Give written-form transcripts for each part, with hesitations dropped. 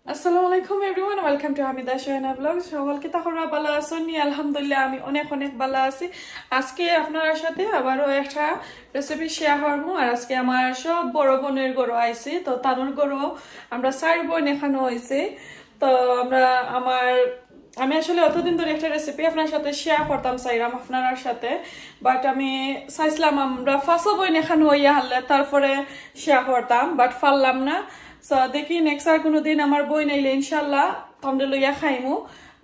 Assalamualaikum everyone, welcome to Hamida Shuhena vlog. সকলকে তাহরা ভালো আছেন? আলহামদুলিল্লাহ আমি অনেক ভালো আছি। আজকে আপনাদের সাথে আবারো একটা রেসিপি শেয়ার করব। আর আজকে আমার সব বড় বোনের গরো আইছে, তো তানুর গরো আমরা 4 বোন এখানে হইছে। তো আমি আসলে অতদিন ধরে একটা রেসিপি আপনার সাথে শেয়ার করতাম চাইলাম আপনার সাথে, বাট আমি চাইছিলাম আমরা ফার্স্ট বোন এখানে হইয়া হলে তারপরে শেয়ার করতাম, বাট পারলাম না। So দেখি নেক্সট আর কোনোদিন আমার বই নাইলে ইনশাল্লাহ তোমরা লইয়া খাইমু।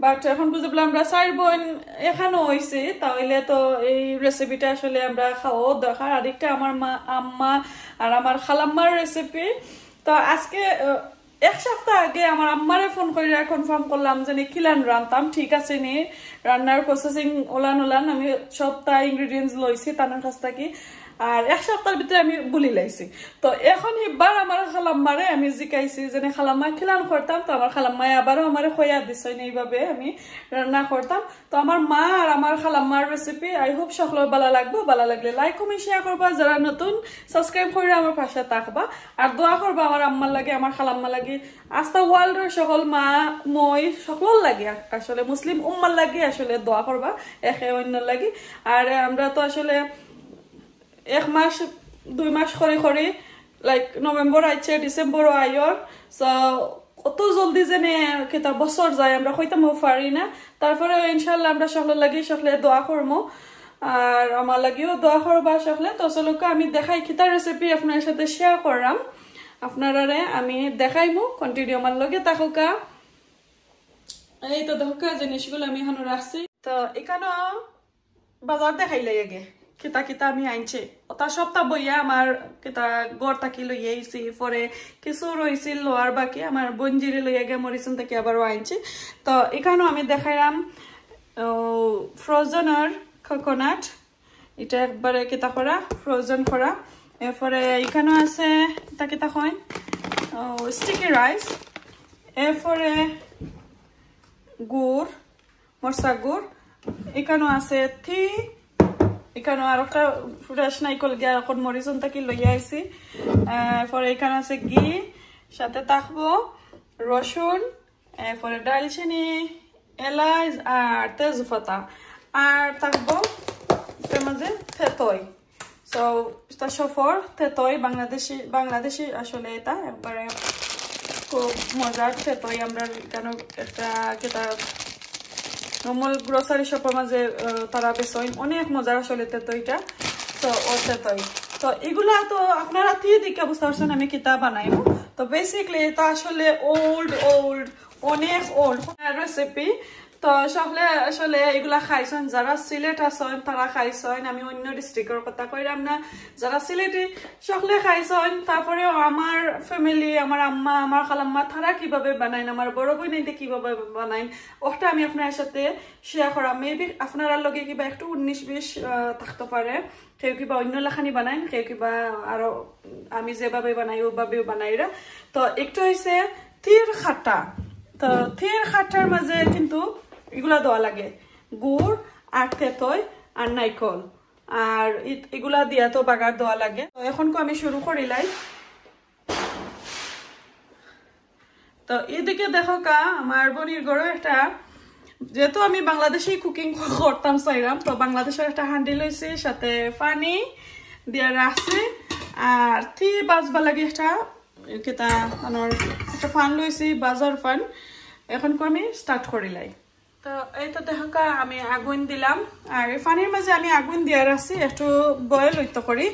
বাট এখন বুঝলাম আমরা 4 বোন এখানে হইছে, তাহলে তো এই রেসিপিটা আসলে আমরা খাওয়া দরকার। আরেকটা আমার মা আম্মা আর আমার খালাম্মার রেসিপি। তো আজকে এক সপ্তাহ আগে আমার আম্মারে ফোন করে কনফার্ম করলাম যে কিলান রান্তাম, ঠিক আছে নি রান্নার প্রসেসিং ওলান আমি সবটা ইনগ্রেডিয়েন্টস লইছি তার কাছ থেকে। আর এক সপ্তাহের ভিতরে আমি বলি লাইছি। তো এখন এবার আমার খালাম্মারে আমি জিকাইছি যে খালাম্মা খিলান করতাম, তো আমার খালাম্মায় আবারও আমার খোয়া দিছেন এইভাবে আমি রান্না করতাম। তো আমার মা আর আমার খালাম্মার রেসিপি আই হোপ সকলের ভালো লাগবে। ভালো লাগলে লাইক কমেন্ট শেয়ার করবা, যারা নতুন সাবস্ক্রাইব করে আমার পাশে থাকবা আর দোয়া করবা আমার আম্মার লাগে আমার খালাম্মা লাগে আস্তা ওয়ার্ল্ডের সকল মা মই সকল লাগে, আসলে মুসলিম উম্মার লাগে আসলে দোয়া করবা একে অন্য লাগে। আর আমরা তো আসলে 1 মাস 2 মাস করে লাইক নভেম্বর আইছে ডিসেম্বর আইয়র, সো কত জলদি যেনে কেতা বছর যায় আমরা হইতাম পারি না। তারপরে ইনশাল্লাহ আমরা সকলে লাগি সকলে দোয়া করবো আর আমার লাগিও দোয়া করবা সকলে। তো চলুক আমি দেখাই কিতা রেসিপি আপনার সাথে শেয়ার করলাম, আপনারা আমি দেখাইমু কন্টিনিউ আমার লগে থাকুকা। এই তো দেখুকা জিনিসগুলো আমি এখানে রাখছি। তো এখানে বাজার দেখাইলে আগে কিতা আমি আনছি ওটা সপ্তাহ বইয়া আমার কিতা গড় থাকি লই আইছি, পরে কিছু রয়েছিল লোয়ার বাকি আমার বঞ্জিরে লইয়া গে মরিচন থেকে আবারও আনছি। তো এখানেও আমি দেখাইলাম ফ্রোজেনের কোকোনাট, এটা একবারে কিতা করা ফ্রোজেন করা। এরপরে এখানেও আছে কিতা হয় স্টিকি রাইস, এরপরে গুড় মরচা গুড়, এখানেও আছে থি, এখানে আর একটা ফ্রেশ নাইকল গিয়া এখন মরিচন থাকি লইয়া আইছি। এরপরে এখানে আছে ঘি, সাথে থাকবো রসুন, এরপরে ডালচিনি, এলাচ আর তেজপাতা, আর থাকবো এর মাঝে থেতই। সো এটা সফর থেতই বাংলাদেশি আসলে এটা একবারে খুব মজার থেতই। আমরা কেন একটা কেটা নর্মাল গ্রোসারি শপের মাঝে তারা বেসইন অনেক মজার আসলে তেতইটা। তো ও তেতই তো এগুলা তো আপনারা দিয়ে দিকে বুঝতে পারছেন আমি কিতা বানাইবো। তো বেসিকলি এটা আসলে ওল্ড অনেক ওল্ড রেসিপি। তো সকলে আসলে এগুলা খাইছেন, যারা সিলেট আছেন তারা খাইছেন, আমি অন্য ডিস্ট্রিক্টের কথা কইলাম না, যারা সিলেটি সকলে খাইছেন। তারপরে আমার ফ্যামিলি আমার আম্মা আমার খালাম্মা তারা কিভাবে বানাইন, আমার বড় বোন কিভাবে বানাইন ওটা আমি আপনার সাথে শেয়ার করা। মেবি আপনারা লগে কিবা একটু 19-20 থাকতে পারে, কেউ কিবা অন্য লেখানি বানাইন, কেউ কিবা আরো আমি যেভাবে বানাই ওভাবেও বানাইরা। তো একটু হয়েছে তীর খাটা। তো তীর খাটার মাঝে কিন্তু এগুলা দেওয়া লাগে গুড় আর তেতই আর নাইকল, আর এগুলা দিয়া তো বাগার দেওয়া লাগে। তো এখন আমি শুরু করিলাই। তো এদিকে দেখো আমার বোনির ঘরে একটা, যেহেতু আমি বাংলাদেশি কুকিং করতাম চাইলাম, তো বাংলাদেশের একটা হান্ডি লইছি, সাথে পানি দিয়া রাখছি আর থি বাজবা লাগে একটা কেতা একটা ফান লইছি বাজার ফান। এখন আমি স্টার্ট করিলাই। তো এই তো দেখো আমি আগুন দিলাম আর পানির মাঝে আমি আগুন দিয়া রাখছি একটু বয়েল হইতে করি।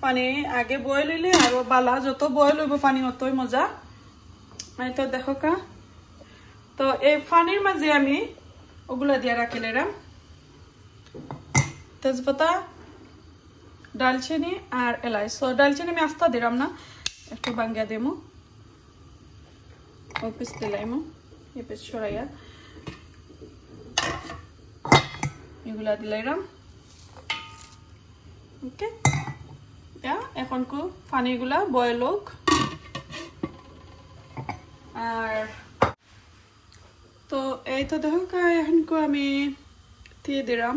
পানি আগে বয়েল হইলে আর বালা, যত বয়েল হইব পানি অতই মজা। এই তো দেখো তো এই পানির মাঝে আমি ওগুলা দিয়া রাখিলাম তেজপাতা, ডালচিনি আর এলাচ। তো ডালচিনি আমি আস্তা দিলাম না, একটু বাঙ্গিয়া দিমু, ও পিস দিলাইমু এই পিস ছড়াইয়া এগুলা দিলাইলাম। ওকে, এখন পানিগুলা বয়েল হোক। আর তো এই তো দেখো এখন আমি দিয়ে দিলাম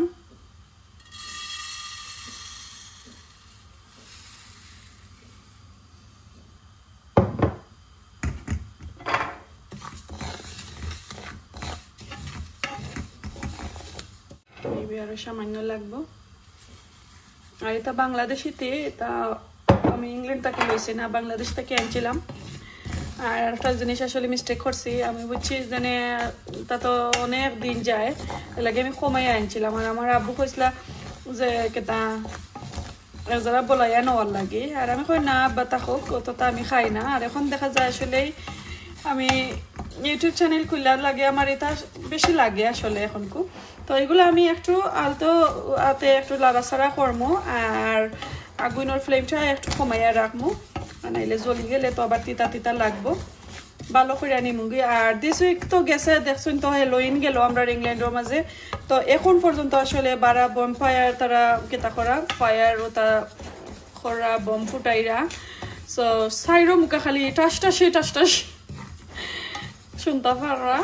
আরো সামান্য লাগবে আর এটা বাংলাদেশিতে এটা আমি ইংল্যান্ড থেকে লইছি না বাংলাদেশ থেকে আনছিলাম আর একটা জিনিস আসলে মিস্টেক করছি আমি বুঝছি জানে তা তো অনেক দিন যায় লাগে আমি কমাই আনছিলাম আর আমার আব্বু কইছিল যে কেতা যারা বলাইয়া নেওয়ার লাগে আর আমি কই না বা থাকুক অতটা আমি খাই না আর এখন দেখা যায় আসলে আমি ইউটিউব চ্যানেল খুলার লাগে আমার এটা বেশি লাগে আসলে এখন তো এগুলো আমি একটু আলতো আতে একটু লাড়াছাড়া করবো আর আগুনের ফ্লেমটা একটু কমাইয়া রাখবো নাইলে জ্বলি গেলে তো আবার তিতা তিতা লাগবো ভালো করে নিমুগি আর দিস উইক তো গেছে দেখছুন তো হেলোইন গেল আমরা ইংল্যান্ডের মাঝে তো এখন পর্যন্ত আসলে বারা বম ফায়ার তারা কেতা করা ফায়ার ওটা করা বম ফুটাইরা সো সাইরো মুখা খালি টাস টাস শুনতে পারা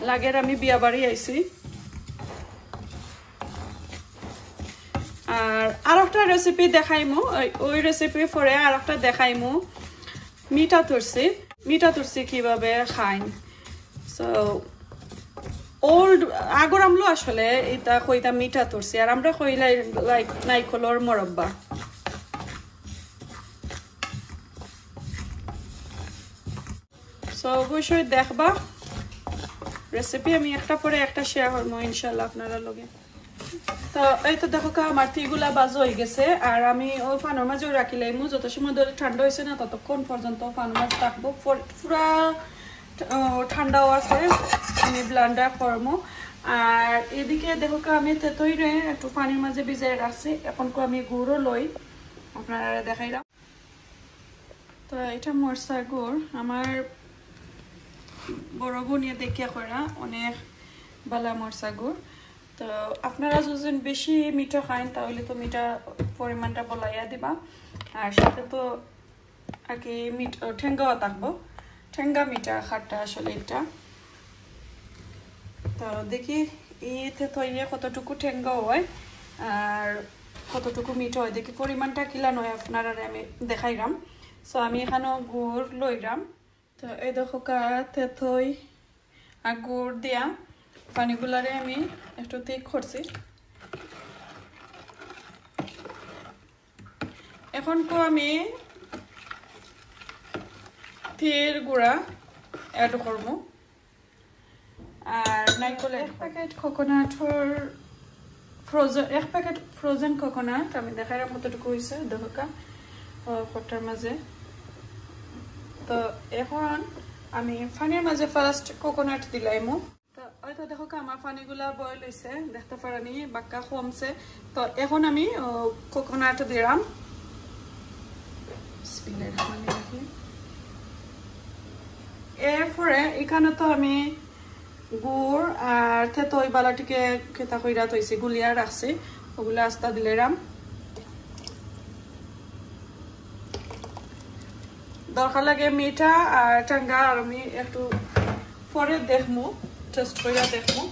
লাগের আমি বিয়া বাড়ি আইছি আর একটা রেসিপি দেখাইমু ওই রেসিপি পরে আর একটা দেখাইমু মিঠা তুরসি কিভাবে খাই সো ওল্ড আগর আমলো আসলে এটা কইতা মিঠা তুরসি আর আমরা কইলাই লাইক নাইকলর মরব্বা সো অবশ্যই দেখবা রেসিপি আমি একটা পরে একটা শেয়ার করবো ইনশাল্লাহ আপনারা লগে তো এই তো দেখো আমার তিগুলা বাজ হয়ে গেছে আর আমি ওই ফানোর মাঝেও রাখিলাম যত সময় ধরে ঠান্ডা হয়েছে না ততক্ষণ পর্যন্ত ফানোর মাছ থাকবো পুরা ঠান্ডা হওয়ার পরে আমি ব্লেন্ডার করবো আর এদিকে দেখো আমি তেতই রে একটু পানির মাঝে ভিজাই রাখছি এখন আমি গুড়ও লই আপনারা দেখাইলাম তো এটা মরসা গুড় আমার বড় বোনিয়া দেখিয়া করা অনেক বালা মরসা গুড় তো আপনারা যদি বেশি মিঠা খান তাহলে তো মিঠা পরিমাণটা বলাইয়া দিবা আর সাথে তো আর কি ঠেঙ্গাও থাকবো ঠেঙ্গা মিঠা খাটটা আসলে এটা তো দেখি এতে তো ইয়ে কতটুকু ঠেঙ্গাও হয় আর কতটুকু মিঠা হয় দেখি পরিমাণটা কিলানো হয় আপনারা আমি দেখাইলাম সো আমি এখানেও গুড় লইলাম তো এই দেখো তেতই আর গুড় দিয়া পানিগুলারে আমি একটু ঠিক করছি এখন আমি তিল গুঁড়া অ্যাড করবো আর নাইকল এক প্যাকেট কোকোনাটর এক প্যাকেট ফ্রোজেন কোকোনাট আমি দেখাইলাম কতটুকু হয়েছে দেখো কটার মাঝে তো এখন আমি পানির মাঝে ফার্স্ট কোকোনাট দিলাইমু তো ওই তো দেখো আমার পানিগুলা বয়েল হয়েছে দেখতে পারানি বাক্কা কমছে তো এখন আমি কোকোনাট দিলাম এরপরে এখানে তো আমি গুড় আর তেতই বালাটিকে খেতা কইরা তৈছি গুলিয়া রাখছি ওগুলো আস্তা দিলাম দরকার লাগে মিঠা আর টাঙ্গা আর আমি একটু পরে দেখমু টেস্ট কইরা দেখমু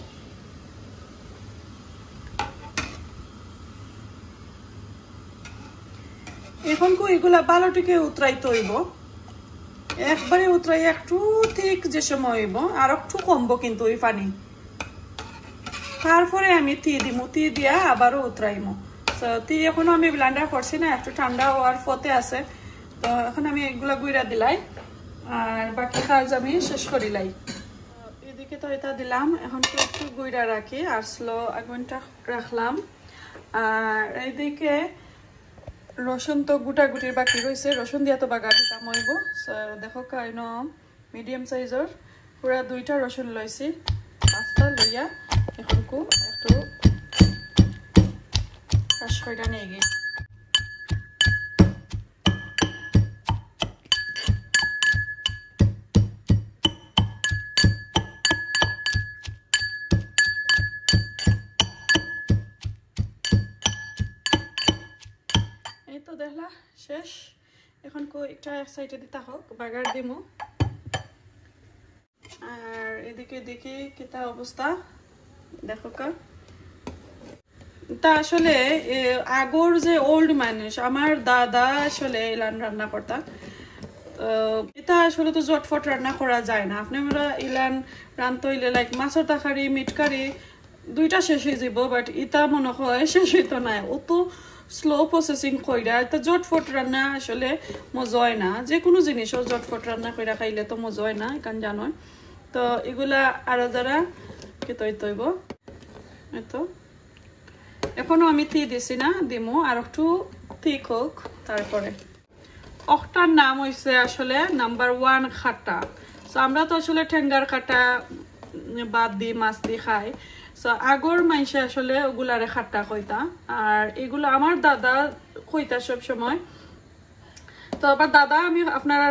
এখন এগুলা বালটিকে উতরাইতে হইব একবারে উতরাই একটু ঠিক যে সময় হইব আর একটু কমবো কিন্তু ওই পানি তারপরে আমি তি দিয়া আবারও উতরাইমু তো এখনো আমি ব্লেন্ডার করছি না একটু ঠান্ডা হওয়ার ফতে আছে তো এখন আমি এগুলা গুইরা দিলাই আর বাকি কাজ আমি শেষ করিলাই এদিকে তো এটা দিলাম এখন একটু গুইরা রাখি আর স্লো আগুনটা রাখলাম আর এইদিকে রসুন তো গুটাগুটির বাকি রয়েছে রসুন দিয়া তো বাগা দিতাম হইব দেখো কাইন মিডিয়াম সাইজর পুরা 2টা রসুন লইছি 5টা লইয়া এখন একটু কাশ কইরা নিয়ে গিয়ে তো দেখলা শেষ এখন একটা এক সাইডে দিতে হোক বাগার দিমু আর এদিকে দেখি কিতা অবস্থা দেখো তা আসলে আগর যে ওল্ড মানুষ আমার দাদা আসলে ইলান রান্না করতা এটা আসলে তো জটফট রান্না করা যায় না আপনি আমরা ইলান রান্না হইলে লাইক মাছের তরকারি মিট কারি দুইটা শেষ হয়ে যাব বাট এটা মনে হয় শেষ হইতো না অত স্লো প্রসেসিং কইরা এটা জটফট রান্না আসলে মজা হয় না যে কোনো জিনিসও জটফট রান্না কইরা খাইলে তো মজা হয় না কারণ জানো তো এগুলা আরো যারা কি তৈব এতো এখনো আমি থি দিছি না দিমু আর একটু ঠিক হোক তারপরে অখটার নাম হইছে আসলে নাম্বার 1 খাটা সো আমরা তো আসলে ঠেঙ্গার কাটা বাদ দি মাছ দি খাই সো আগর মাইসে আসলে ওগুলারে খাট্টা কইতা আর এগুলো আমার দাদা কইতা সব সময় তো আবার দাদা আমি আপনারা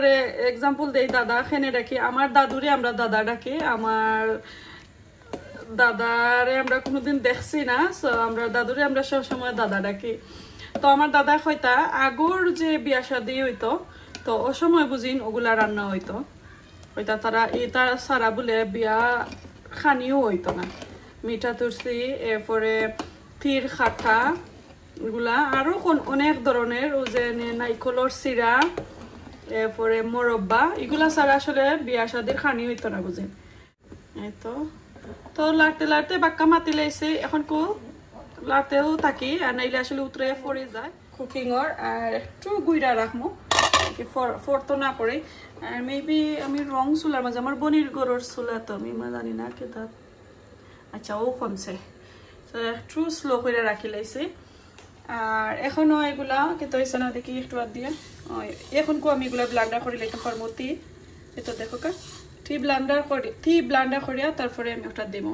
এক্সাম্পল দেই দাদা খেনে রাখি আমার দাদুরে আমরা দাদা ডাকি আমার দাদারে আমরা কোনোদিন দেখছি না সো আমরা দাদুরে আমরা সব সময় দাদা ডাকি তো আমার দাদা কইতা আগর যে বিয়া শাদী হইতো তো ও সময় বুঝিন ওগুলা রান্না হইতো ওইটা তারা এটা সারা বলে বিয়া খানিও হইতো না মিঠা তুলসি এরপরে থির খাটা এগুলা আরো অনেক ধরনের ও যে নাইকলর সিরা এরপরে মোরব্বা এগুলা ছাড়া আসলে বিয়া শাদীর খানি হইতো না বুঝেন এই তো লাড়তে লাড়তে বাক্কা মাতি লাইছে এখন কো লাড়তেও থাকি আর নাইলে আসলে উতরে পড়ে যায় কুকিংর আর একটু গুইরা রাখবো ফরতো না করে আর মেবি আমি রং চুলার মাঝে আমার বনির গরুর চুলা তো আমি জানি না কেতা আচ্ছা ও কমছে একটু স্লো করে রাখি লাইছি আর এখনো এগুলা কেতো হয়েছে না দেখি একটু বাদ দিয়ে এখন আমি এগুলা ব্লান্ডার করে লাইতে পারবো এটা দেখো কা ব্লান্ডার করিয়া তারপরে আমি ওটা দিব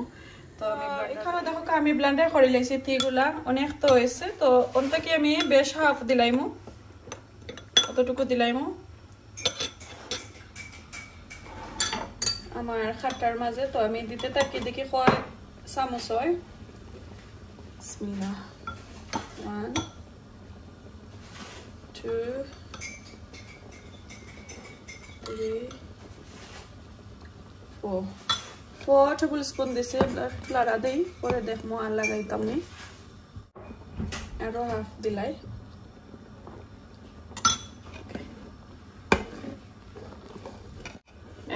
তো আমি এখানে দেখো আমি ব্লান্ডার করে লাইছি এগুলা অনেক তো হয়েছে তো ওনটাকে আমি বেশ হাফ দিলাইমু কতটুকু দিলাইমু আমার খাটার মাঝে তো আমি দিতে থাকি দেখি কয় চামচ হয় বিসমিল্লাহ 1 2 3 4 টেবিল স্পুন দিছে লাড়া দেই পরে দেখমু আর লাগাইতাম নি আরো হাফ দিলাই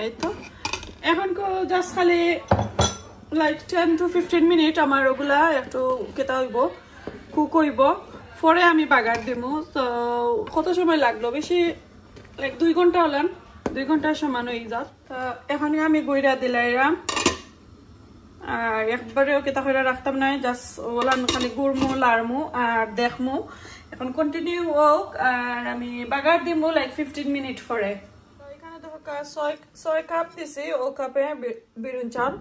এই তো এখন জাস্ট খালি লাইক 10 to 15 মিনিট আমার ওগুলা একটু কেতা হইব কুক হইব পরে আমি বাগার দিব তো কত সময় লাগলো বেশি লাইক 2 ঘন্টা হলাম 2 ঘন্টার সমান হয়ে যাত এখন আমি গইরা দিলাইরাম আর একবারেও কেতা করে রাখতাম না জাস্ট ওলান খালি গুড়মু লাড়মু আর দেখমু এখন কন্টিনিউ হোক আর আমি বাগার দিব লাইক 15 মিনিট পরে এখানে দেখো 6 কাপ দিছি ও কাপে বিরুন চাল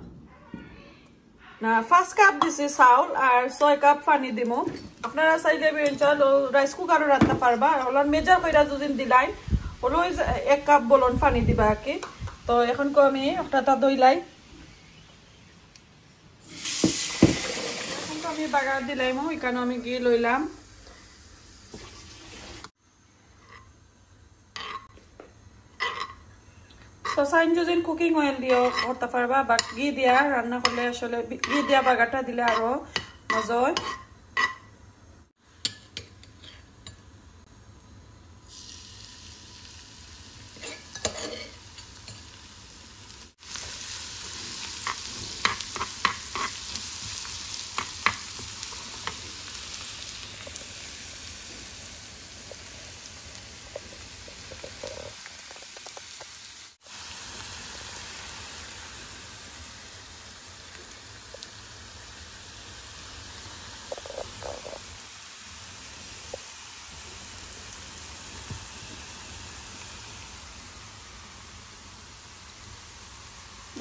না 1 কাপ দিছি চাউল আর 6 কাপ পানি দিমু আপনারা চাইলে বিরুন চাল রাইস কুকারও রাখতে পারবা ওলান মেজার কইরা যদি দিলাই হলো 1 কাপ বলন পানি দিবা কি তো এখন আমি একটা দইলাই এখন আমি বাগার দিলাইমু এখানে আমি গিয়ে লইলাম তো সাইন যদি কুকিং অয়েল দিও করতে পারবা বাট ঘি দিয়া রান্না করলে আসলে ঘি দিয়া বাগারটা দিলে আরো মজা হয়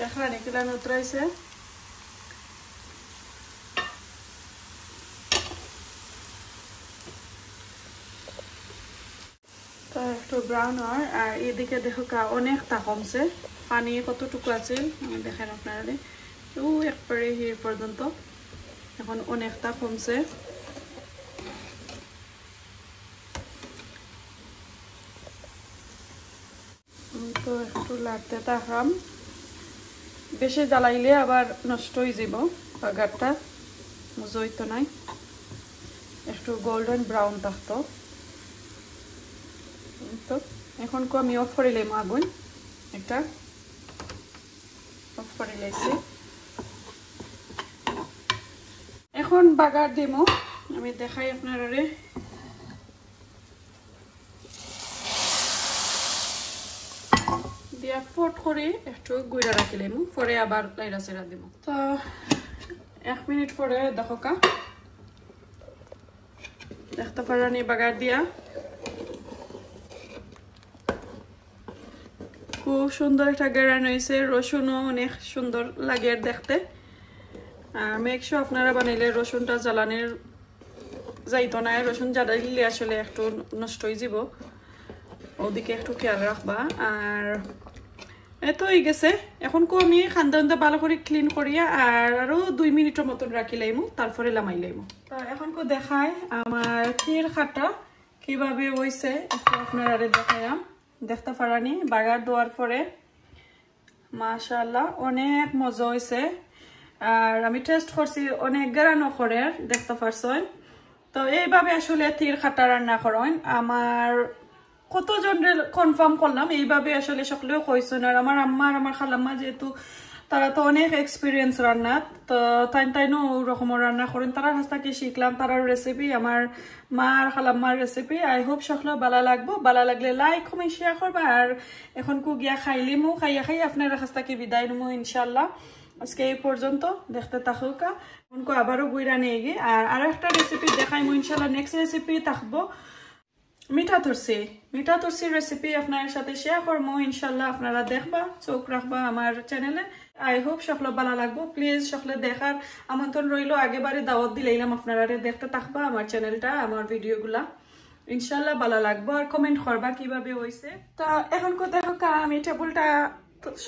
দেখলেন এগুলা উতরাইছে তো একটু ব্রাউন হয় আর এদিকে দেখো অনেকটা কমছে পানি কতটুকু আছে আমি দেখেন আপনারা ও একবারে হির পর্যন্ত এখন অনেকটা কমছে তো একটু লাড়তে থাকলাম বেশি জ্বালাইলে আবার নষ্ট হয়ে যাব বাগারটা মজা হইতো নাই একটু গোল্ডেন ব্রাউন থাকতো তো এখন আমি অফ করে লাইম আগুন একটা অফ করে লাইছি এখন বাগার দিমু আমি দেখাই আপনারারে দিয়া ফট করে একটু গুঁড়া রাখিলাম পরে আবার লাইরা সেরা দিব তো 1 মিনিট পরে দেখো কা দেখতে পারানি বাগার দিয়া খুব সুন্দর একটা গেরান হয়েছে রসুনও অনেক সুন্দর লাগে দেখতে মেক শিওর আপনারা বানাইলে রসুনটা জ্বালানির যাইতো না রসুন জ্বালাইলে আসলে একটু নষ্ট হয়ে যাব ওদিকে একটু খেয়াল রাখবা আর এতো হয়ে গেছে এখন আমি খান্দা ভালো করে ক্লিন করিয়া আর আরো 2 মিনিটের মতন রাখি লাইমু তারপরে লামাই লাইমু তো এখন দেখাই আমার ক্ষীর খাটা কিভাবে হইছে একটু আপনারা দেখাইলাম দেখতে পারানি বাগার দেওয়ার পরে মাশাআল্লাহ অনেক মজা হয়েছে আর আমি টেস্ট করছি অনেক গ্রানো করে দেখতে পারছেন তো এইভাবে আসলে ক্ষীর খাটা রান্না করেন আমার কতজনের কনফার্ম করলাম এইভাবে আসলে সকলেও কইছেন আর আমার আম্মা আর আমার খালাম্মা যেহেতু তারা তো অনেক এক্সপিরিয়েন্স রান্নাত তো তাইনো ওরকম রান্না করেন তার কাছ থেকে শিখলাম তার রেসিপি আমার মা আর খালাম্মার রেসিপি আই হোপ সকলেও ভালো লাগবো ভালো লাগলে লাইক কমেন্ট শেয়ার করবা আর এখন গিয়া খাইলিমু খাইয়া আপনার কাছ থেকে বিদায় নিমু ইনশাল্লাহ আজকে এই পর্যন্ত দেখতে থাকুকা এখন আবারও গুইরা নিয়ে গিয়ে আর একটা রেসিপি দেখাইমু ইনশাল্লাহ নেক্সট রেসিপি থাকবো মিঠা তুলসি রেসিপি আপনার সাথে শেয়ার করবো ইনশাল্লাহ আপনারা দেখবা চোখ রাখবা আমার চ্যানেলে আই হোপ সকলে ভালো লাগবো প্লিজ সকলে দেখার আমন্ত্রণ রইলো আগেবারে দাওয়াত দিলাম আপনারা দেখতে থাকবা আমার চ্যানেলটা আমার ভিডিওগুলা ইনশাল্লাহ ভালো লাগবো আর কমেন্ট করবা কিভাবে হইছে তা এখন দেখো আমি টেবিলটা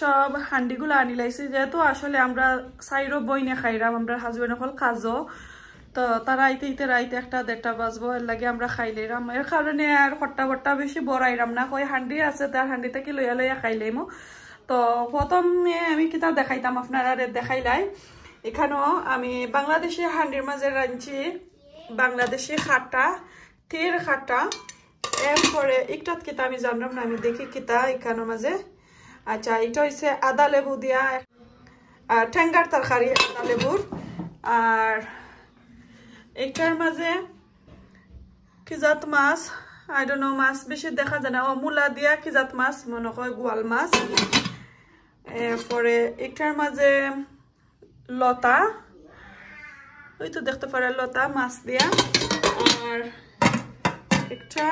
সব হান্ডিগুলো আনি লাইছি যেহেতু আসলে আমরা সাইরো বইনে খাইরাম আমরা হাজবেন্ড হল কাজও তো তারা আইতে 1:30 বাজবো এর লাগে আমরা খাইলাম এর কারণে আর খট্টা বেশি বড়াইরাম না কই হান্ডি আছে তার হান্ডি থেকে লইয়া খাইলামও তো প্রথমে আমি কিতা দেখাইতাম আপনারা দেখাইলাই এখানেও আমি বাংলাদেশি হান্ডির মাঝে রাঁধছি বাংলাদেশি খাটা ক্ষীর খাটা এরপরে একটাত কিতা আমি জানলাম না আমি দেখি কিতা এখানের মাঝে আচ্ছা এটা হচ্ছে আদা লেবু দিয়া ঠ্যাঙ্গার তরকারি আদা লেবুর আর একটার মাঝে কিজাত মাছ আই ডোন্ট নো মাছ বেশি দেখা যায় না মূলা দিয়া কিজাত মাছ মনে হয় গোয়াল মাছ এরপরে একটার মাঝে লতা ওই তো দেখতে পারে লতা মাছ দিয়া আর একটা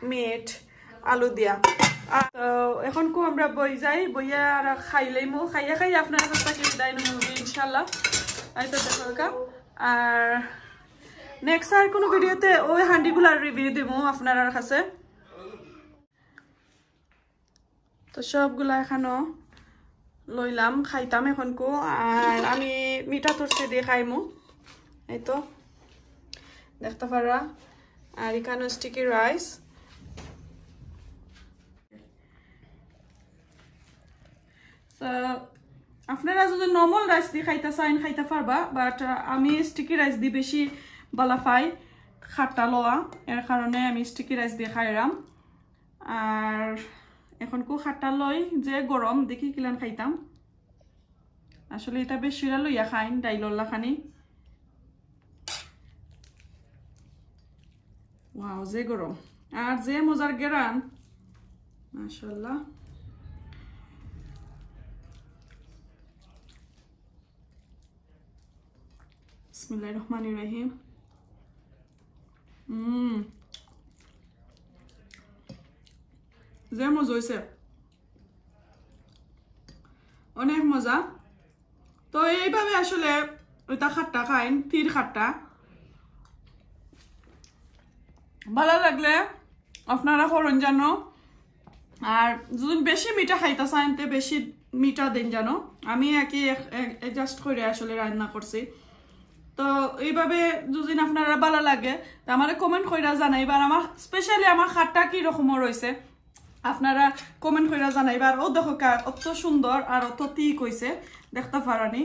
মিট আলু দিয়া তো এখন আমরা বই যাই বইয়া আর খাইলাইমু খাইয়া আপনার কাছ থেকে বিদায় নেব ইনশাল্লাহ এই তো দেখো আর নেক্সট আর কোনো ভিডিওতে ওই হান্ডিগুলার রিভিউ দিব আপনার কাছে তো সবগুলা এখনো লইলাম খাইতাম এখন আর আমি মিঠা তুলসি দিয়ে খাইমু এই তো দেখতে পারা আর এখানে স্টিকি রাইস আপনারা যদি নর্মাল রাইস দিয়ে খাইতে চাইন খাইতে পারবা বাট আমি স্টিকি রাইস দিয়ে বেশি ভালো পাই খাট্টা লওয়া এর কারণে আমি স্টিকি রাইস দিয়ে খাইরাম আর এখন খাট্টা লই যে গরম দেখি কিলান খাইতাম আসলে এটা বেশি লইয়া খাইন ডাইলল্লা খানি ওয়াও যে গরম আর যে মজার গেরান মাশাআল্লাহ বিসমিল্লাহির রহমানির রহিম যে মজা হয়েছে অনেক মজা তো এইভাবে আসলে ওইটা খাট্টা খাইন ক্ষীর খাট্টা ভালো লাগলে আপনারা করুন জানো আর যদি বেশি মিঠা খাইতে চান তে বেশি মিঠা দেন জানো আমি একই অ্যাডজাস্ট করে আসলে রান্না করছি তো এইভাবে যদি আপনারা ভালো লাগে তো আমার কমেন্ট কইরা জানাইবার আমার স্পেশালি আমার খাট্টা কি রকমের রয়েছে আপনারা কমেন্ট কইরা জানাইবার ও দেখো অত সুন্দর আর অত ঠিক হইছে দেখতে পারানি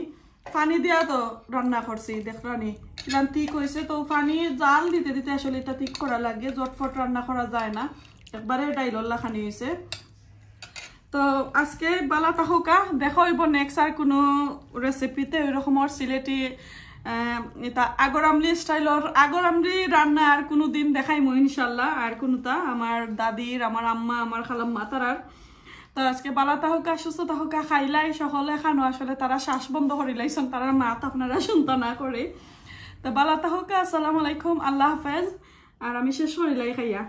পানি দিয়া তো রান্না করছি দেখরানি কিলান ঠিক হয়েছে তো পানি জাল দিতে দিতে আসলে এটা ঠিক করা লাগে জটফট রান্না করা যায় না একবারে ডাইলল্লা খানি হয়েছে তো আজকে বালা তাহুকা দেখা হইব নেক্সট আর কোনো রেসিপিতে ওই রকমের সিলেটি এটা আগর আমলি স্টাইলর আগর আমলি রান্না আর কোনো দিন দেখাইমো ইনশাল্লাহ আর কোনোটা আমার দাদির আমার আম্মা আমার খালাম্মা তারার তো আজকে বালা তাহকা সুস্থ তাহকা খাইলাই সকলে খানো আসলে তারা শ্বাস বন্ধ করিলাইছেন তারা মাত আপনারা শুনতা না করে তো বালা তাহকা আসসালামু আলাইকুম আল্লাহ হাফেজ আর আমি শেষ করিলাই খাইয়া